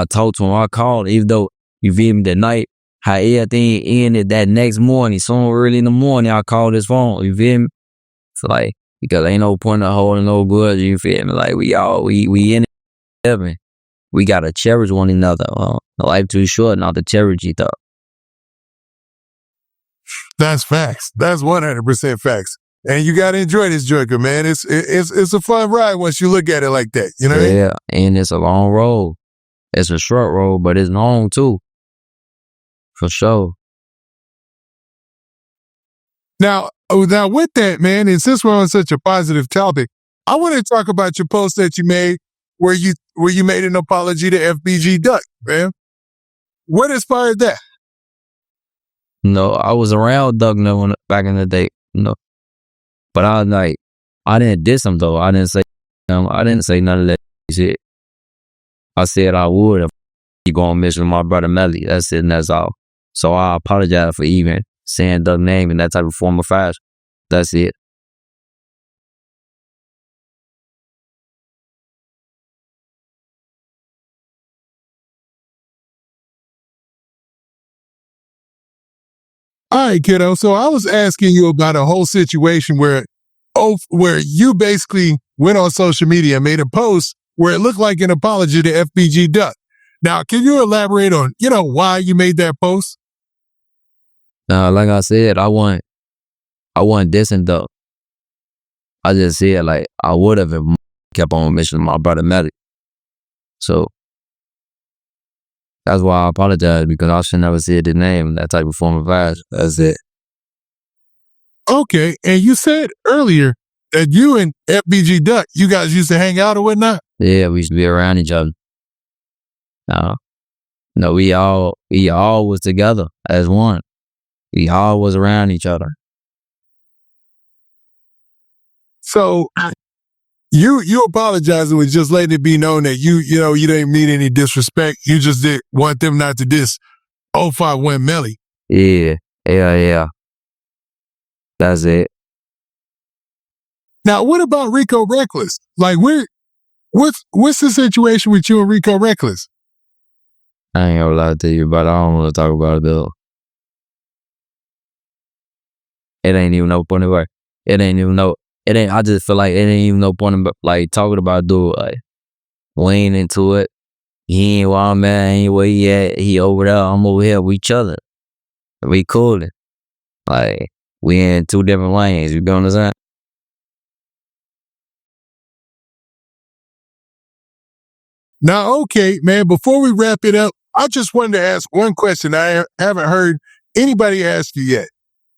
Speaker 2: talked to him, I called, even though, you feel me, that night, how everything ended that next morning, so early in the morning, I called his phone, you feel me? It's like, because ain't no point of holding no grudge, you feel me? Like, we in it together. We gotta cherish one another. Life too short not to cherish each other.
Speaker 1: That's facts. That's 100% facts. And you gotta enjoy this joker, man. It's a fun ride once you look at it like that. You know what I mean?
Speaker 2: Yeah, and it's a long road. It's a short road, but it's long too. For sure.
Speaker 1: Now with that, man, and since we're on such a positive topic, I want to talk about your post that you made where you made an apology to FBG Duck, man. What inspired that?
Speaker 2: No, I was around Duck back in the day, But I didn't diss him though. I didn't say none of that shit. I said I would if he go on mission with my brother Melly. That's it and that's all. So I apologize for even saying Duck's name in that type of form of fashion. That's it.
Speaker 1: All right, kiddo. So I was asking you about a whole situation where you basically went on social media and made a post where it looked like an apology to FBG Duck. Now, can you elaborate on, why you made that post?
Speaker 2: Like I said, I wasn't dissing Duck. I just said, like, I would have if kept on mission with my brother Melly. So that's why I apologize, because I should never said the name, that type of form of fashion. That's it.
Speaker 1: Okay, and you said earlier that you and FBG Duck, you guys used to hang out or whatnot?
Speaker 2: Yeah, we used to be around each other. No, we all was together as one. We all was around each other.
Speaker 1: So you apologizing with just letting it be known that you didn't mean any disrespect. You just did want them not to diss 051 Melly.
Speaker 2: Yeah. That's it.
Speaker 1: Now, what about Rico Reckless? Like, what's the situation with you and Rico Reckless?
Speaker 2: I ain't gonna lie to you, but I don't want to talk about it though. It ain't even no point of work. I just feel like it ain't even no point of, like, talking about dude. Like, we ain't into it. He ain't where I'm at, ain't where he at. He over there, I'm over here. We chillin'. We coolin'. Like, we in two different lanes. You know what I'm saying?
Speaker 1: Now, okay, man, before we wrap it up, I just wanted to ask one question I haven't heard anybody ask you yet.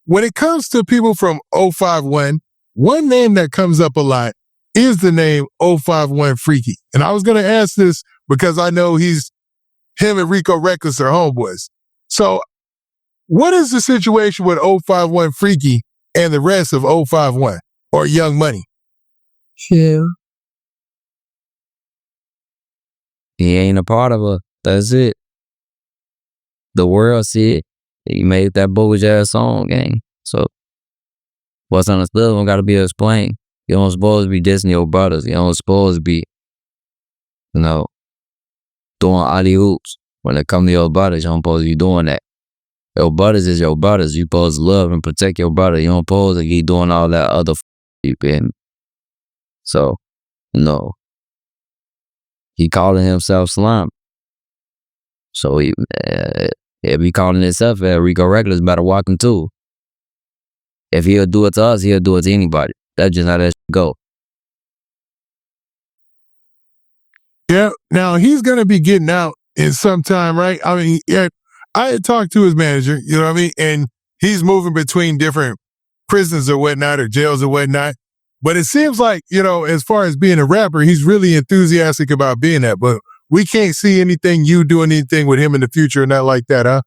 Speaker 1: When it comes to people from 051, one name that comes up a lot is the name 051 Freaky. And I was going to ask this because I know him and Rico Reckless are homeboys. So what is the situation with 051 Freaky and the rest of 051 or Young Money?
Speaker 2: Yeah. He ain't a part of her. That's it. The world see it. He made that bogus ass song, gang. So what's understood don't gotta be explained. You don't supposed to be dissing your brothers. You don't supposed to be, doing alley hoops. When it come to your brothers, you don't supposed to be doing that. Your brothers is your brothers. You supposed to love and protect your brother. You don't supposed to be doing all that other you been. So, he calling himself slime. So if he calling himself Rico Reckless, better walk him too. If he'll do it to us, he'll do it to anybody. That's just how that go.
Speaker 1: Yeah. Now he's gonna be getting out in some time, right? I mean, yeah, I had talked to his manager, you know what I mean, and he's moving between different prisons or whatnot, or jails or whatnot. But it seems like, you know, as far as being a rapper, he's really enthusiastic about being that. But we can't see anything, you doing anything with him in the future or not like that, huh?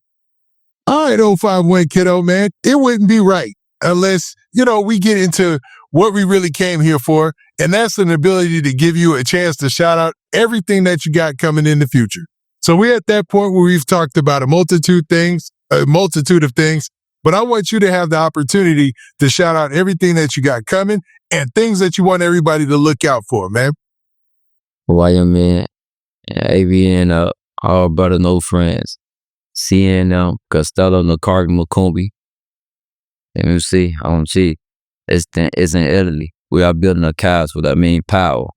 Speaker 1: All right, 051 Kiddo, man. It wouldn't be right unless, you know, we get into what we really came here for. And that's an ability to give you a chance to shout out everything that you got coming in the future. So we're at that point where we've talked about a multitude of things, but I want you to have the opportunity to shout out everything that you got coming and things that you want everybody to look out for, man.
Speaker 2: YMN, AVN, all brother, no friends. CNM, Costello, Nakari, Makumbi. MC, OMG. It's in Italy. We are building a castle that means power.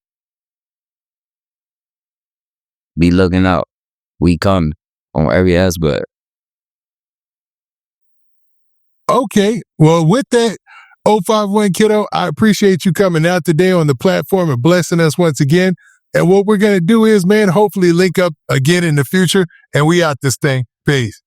Speaker 2: Be looking out. We coming on every aspect.
Speaker 1: Okay. Well, with that, 051 Kiddo, I appreciate you coming out today on the platform and blessing us once again. And what we're going to do is, man, hopefully link up again in the future. And we out this thing. Peace.